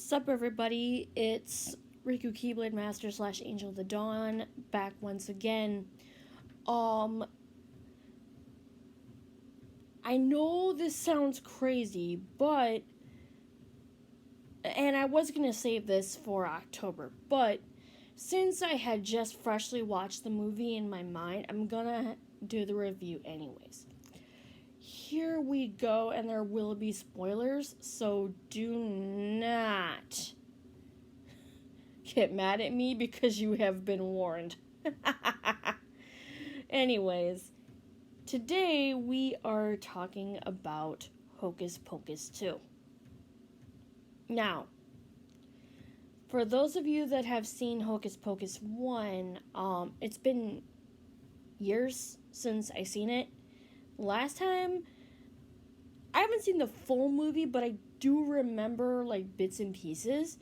Sup everybody, it's Riku Keyblade Master / Angel of the Dawn back once again. I know this sounds crazy, but and I was gonna save this for October, but since I had just freshly watched the movie in my mind, I'm gonna do the review anyways. Here we go, and there will be spoilers, so do not get mad at me because you have been warned. Anyways, today we are talking about Hocus Pocus 2. Now, for those of you that have seen Hocus Pocus 1, it's been years since I seen it. Last time, I haven't seen the full movie, but I do remember like bits and pieces.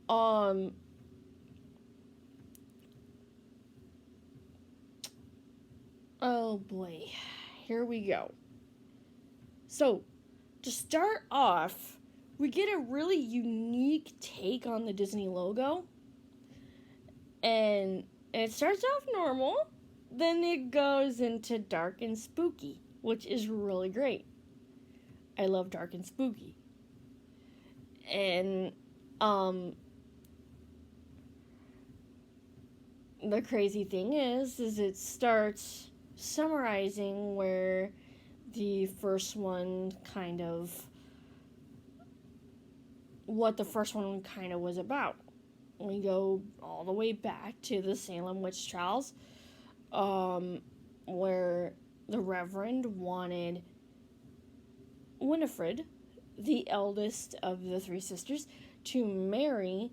Oh boy, here we go. So, to start off, we get a really unique take on the Disney logo. And it starts off normal, then it goes into dark and spooky, which is really great. I love dark and spooky. And, the crazy thing is it starts summarizing where the first one what the first one kind of was about. We go all the way back to the Salem witch trials, where the Reverend wanted Winifred, the eldest of the three sisters, to marry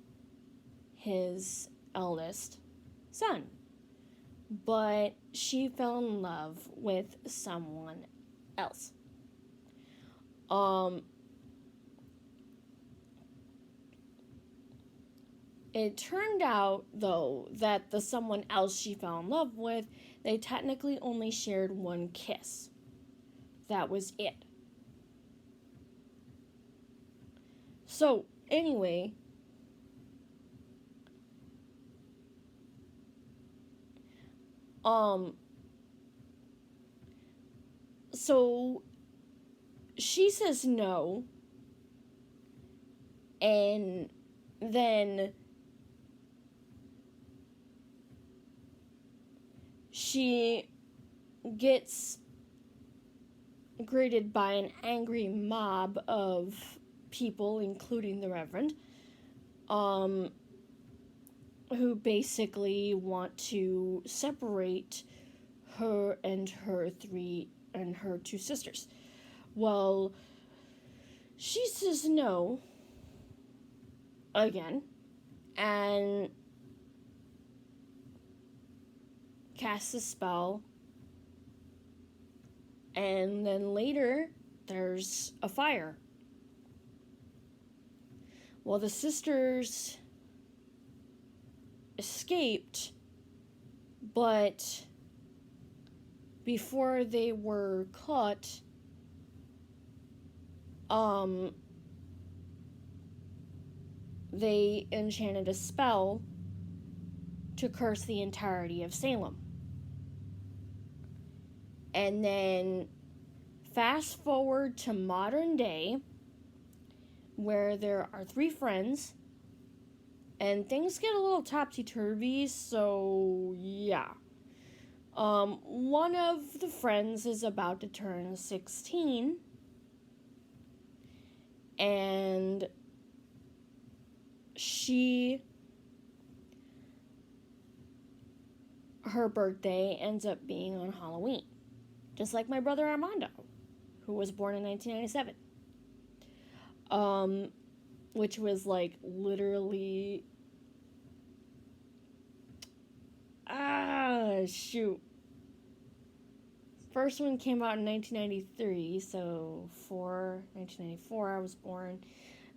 his eldest son. But she fell in love with someone else. It turned out, though, that the someone else she fell in love with, they technically only shared one kiss. That was it. So, anyway, so she says no, and then she gets greeted by an angry mob of people, including the Reverend, who basically want to separate her and her two sisters. Well, she says no again and casts a spell, and then later there's a fire. Well, the sisters escaped, but before they were caught, they enchanted a spell to curse the entirety of Salem. And then fast forward to modern day, where there are three friends, and things get a little topsy-turvy, so yeah. One of the friends is about to turn 16, and her birthday ends up being on Halloween, just like my brother Armando, who was born in 1997. Which was like literally, first one came out in 1993, so 1994 I was born,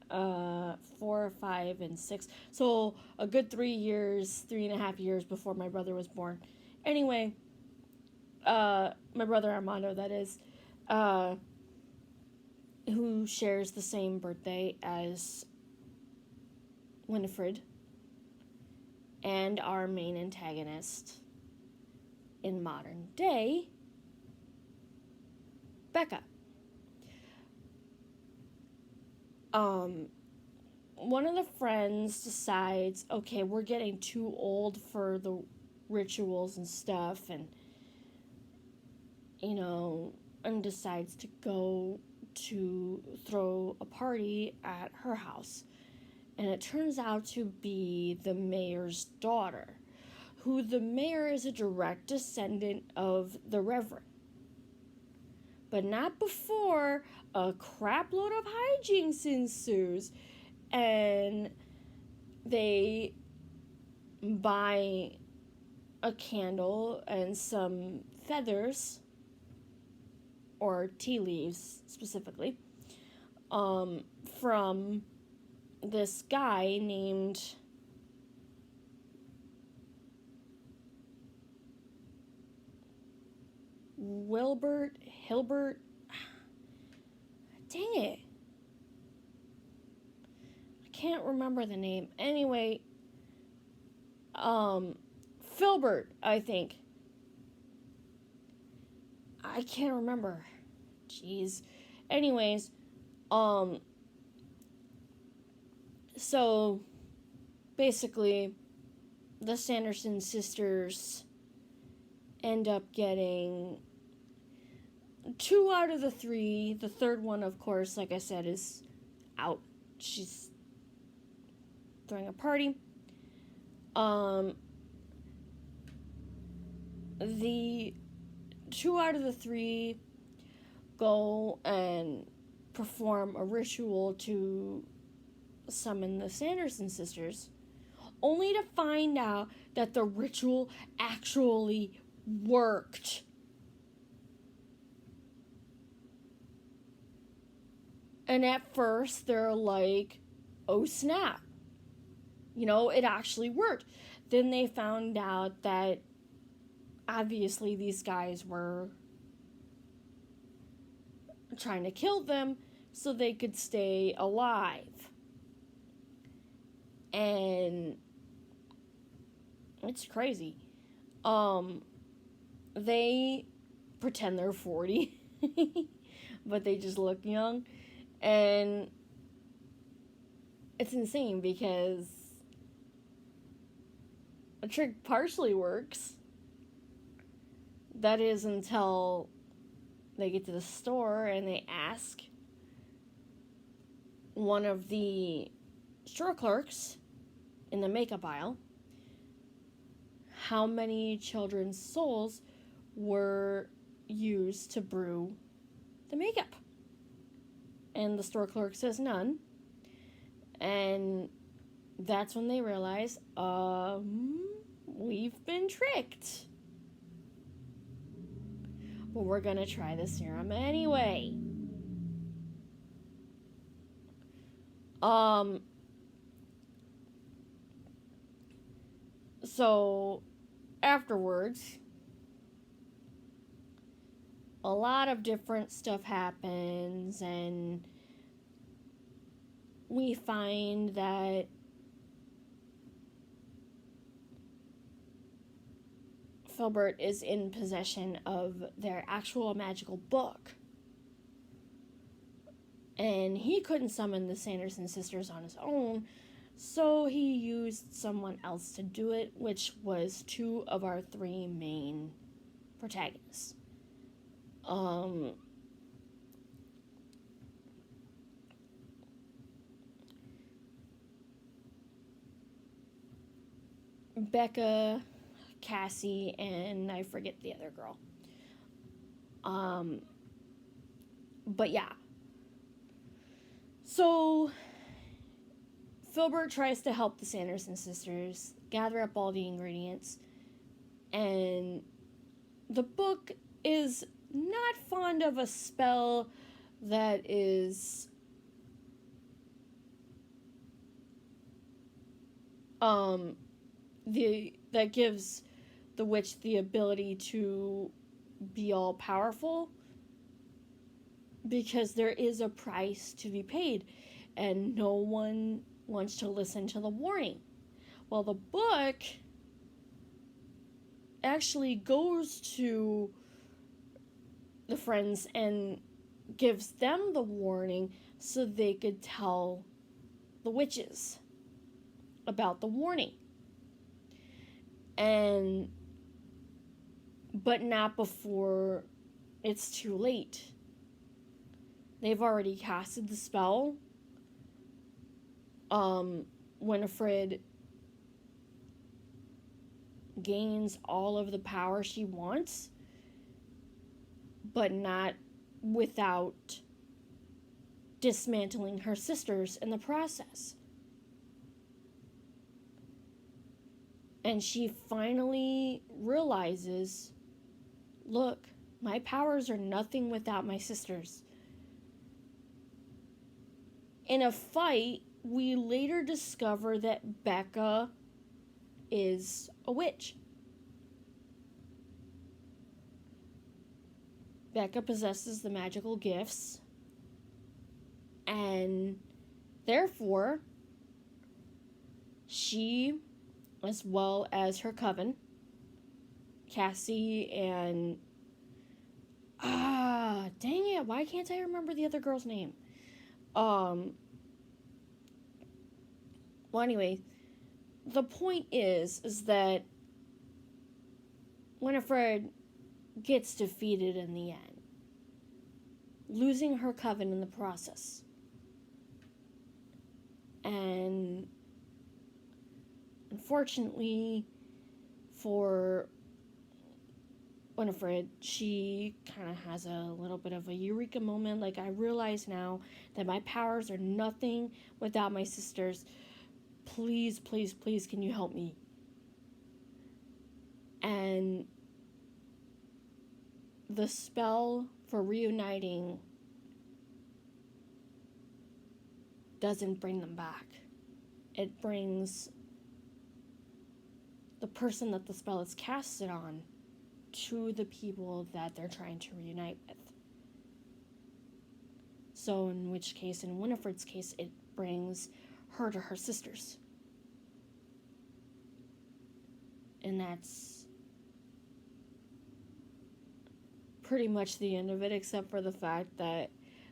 4, 5, and 6, so a good 3.5 years before my brother was born. Anyway, my brother Armando, that is, who shares the same birthday as Winifred, and our main antagonist in modern day, Becca. One of the friends decides, okay, we're getting too old for the rituals and stuff, and and decides to go to throw a party at her house. And it turns out to be the mayor's daughter, who the mayor is a direct descendant of the Reverend. But not before a crapload of hijinks ensues, and they buy a candle and some feathers, or tea leaves specifically, from this guy named Hilbert. Dang it. I can't remember the name. Anyway, Filbert, I think. I can't remember. Jeez. Anyways, so basically the Sanderson sisters end up getting 2 out of the 3. The third one, of course, like I said, is out. She's throwing a party. The 2 out of the 3 go and perform a ritual to summon the Sanderson sisters, only to find out that the ritual actually worked. And at first, they're like, oh snap. It actually worked. Then they found out that obviously these guys were trying to kill them so they could stay alive. And it's crazy. They pretend they're 40, but they just look young. And it's insane because a trick partially works. That is until they get to the store and they ask one of the store clerks in the makeup aisle how many children's souls were used to brew the makeup. And the store clerk says none. And that's when they realize, we've been tricked. But we're gonna try the serum anyway. So afterwards, a lot of different stuff happens, and we find that Filbert is in possession of their actual magical book. And he couldn't summon the Sanderson sisters on his own, so he used someone else to do it, which was 2 of our 3 main protagonists. Becca, Cassie, and I forget the other girl. But yeah. So Filbert tries to help the Sanderson sisters gather up all the ingredients, and the book is not fond of a spell that is that gives the witch the ability to be all powerful, because there is a price to be paid, and no one wants to listen to the warning. Well, the book actually goes to the friends and gives them the warning so they could tell the witches about the warning. But not before it's too late. They've already casted the spell. Winifred gains all of the power she wants, but not without dismantling her sisters in the process. And she finally realizes, look, my powers are nothing without my sisters. In a fight, we later discover that Becca is a witch. Becca possesses the magical gifts, and therefore, she, as well as her coven, Cassie and... dang it, why can't I remember the other girl's name? Well, anyway, the point is that Winifred gets defeated in the end, losing her coven in the process. And unfortunately for Winifred, she kind of has a little bit of a eureka moment. Like, I realize now that my powers are nothing without my sisters. Please, please, please, can you help me? And the spell for reuniting doesn't bring them back. It brings the person that the spell is casted on to the people that they're trying to reunite with. So in which case, in Winifred's case, it brings her to her sisters. And that's pretty much the end of it, except for the fact that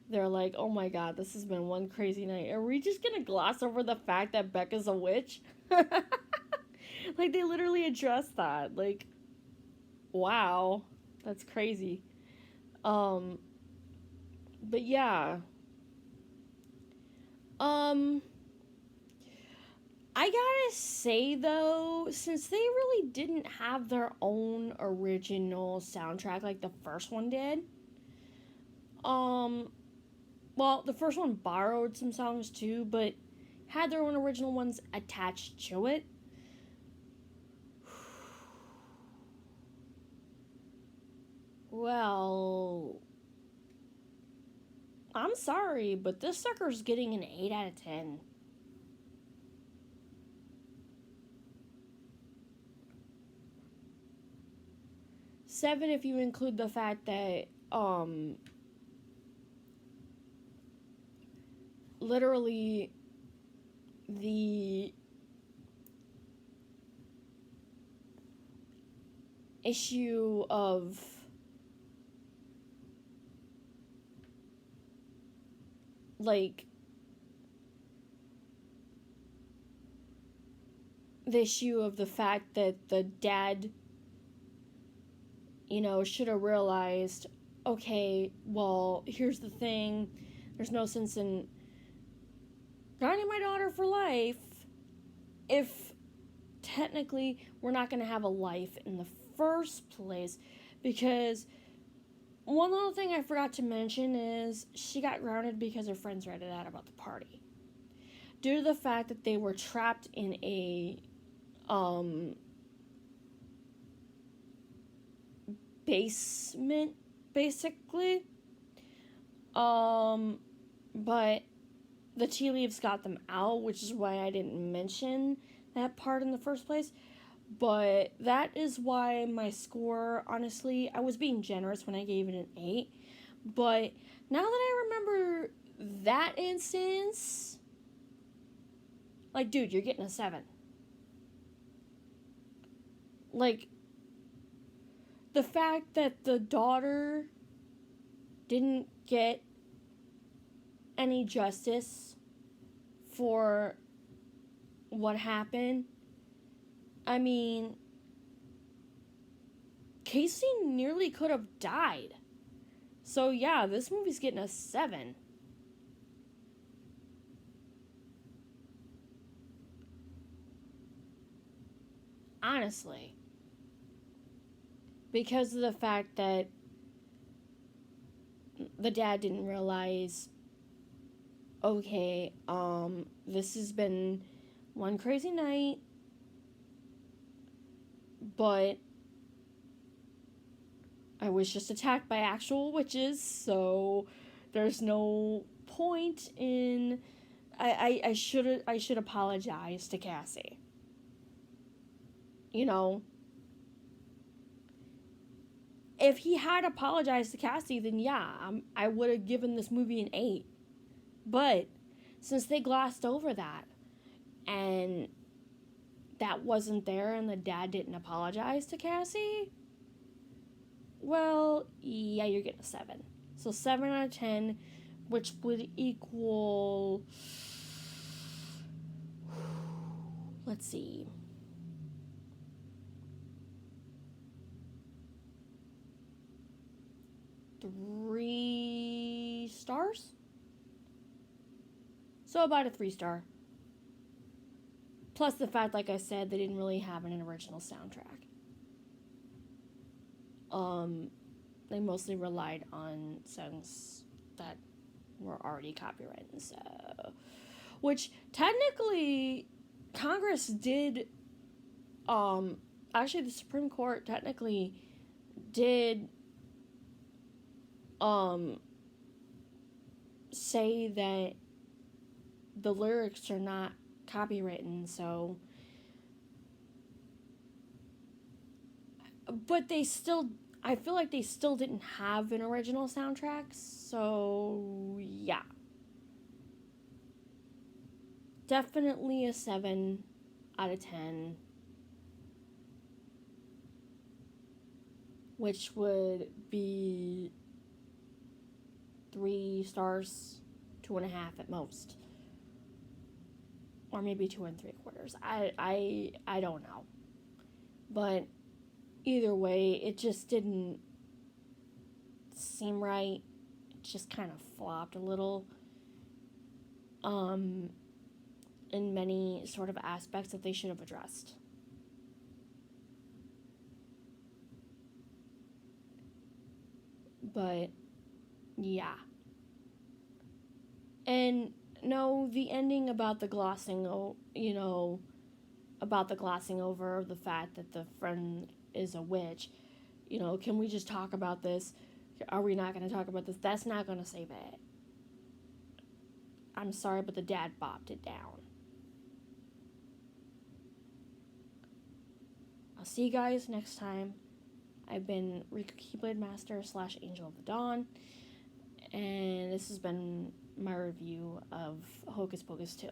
they're like, oh my god, this has been one crazy night. Are we just gonna gloss over the fact that Becca's a witch? Like, they literally address that. Like, wow, that's crazy. But yeah. I gotta say, though, since they really didn't have their own original soundtrack like the first one did, well, the first one borrowed some songs too, but had their own original ones attached to it. Well, I'm sorry, but this sucker's getting an 8 out of 10. Seven if you include the fact that, literally the issue of like the issue of the fact that the dad, you know, should have realized, okay, well, here's the thing, there's no sense in guarding my daughter for life if technically we're not going to have a life in the first place. Because one little thing I forgot to mention is she got grounded because her friends ratted out about the party. Due to the fact that they were trapped in a basement, basically. But the tea leaves got them out, which is why I didn't mention that part in the first place. But that is why my score, honestly, I was being generous when I gave it an 8. But now that I remember that instance, Like, dude, you're getting a 7. Like, the fact that the daughter didn't get any justice for what happened. I mean, Casey nearly could have died. So yeah, this movie's getting a 7. Honestly. Because of the fact that the dad didn't realize, okay, this has been one crazy night, but I was just attacked by actual witches, so there's no point in I should apologize to Cassie. You know, if he had apologized to Cassie, then yeah, I would have given this movie an 8. But since they glossed over that, and that wasn't there, and the dad didn't apologize to Cassie, well, yeah, you're getting a 7. So 7 out of 10, which would equal, let's see, 3 stars? So about a 3 star. Plus the fact, like I said, they didn't really have an original soundtrack. They mostly relied on songs that were already copyrighted, so, which technically Congress did, actually the Supreme Court technically did, say that the lyrics are not copywritten, so, but they still, I feel like they still didn't have an original soundtrack, so yeah. Definitely a 7 out of 10. Which would be 3 stars, 2.5 at most. Or maybe 2 3/4. I don't know. But either way, it just didn't seem right. It just kind of flopped a little. In many sort of aspects that they should have addressed. But yeah. And no, the ending about the glossing, about the glossing over the fact that the friend is a witch, can we just talk about this? Are we not going to talk about this? That's not going to save it. I'm sorry, but the dad bopped it down. I'll see you guys next time. I've been Rika Keyblade Master / Angel of the Dawn, and this has been my review of Hocus Pocus 2.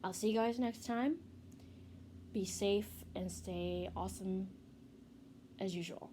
I'll see you guys next time. Be safe and stay awesome as usual.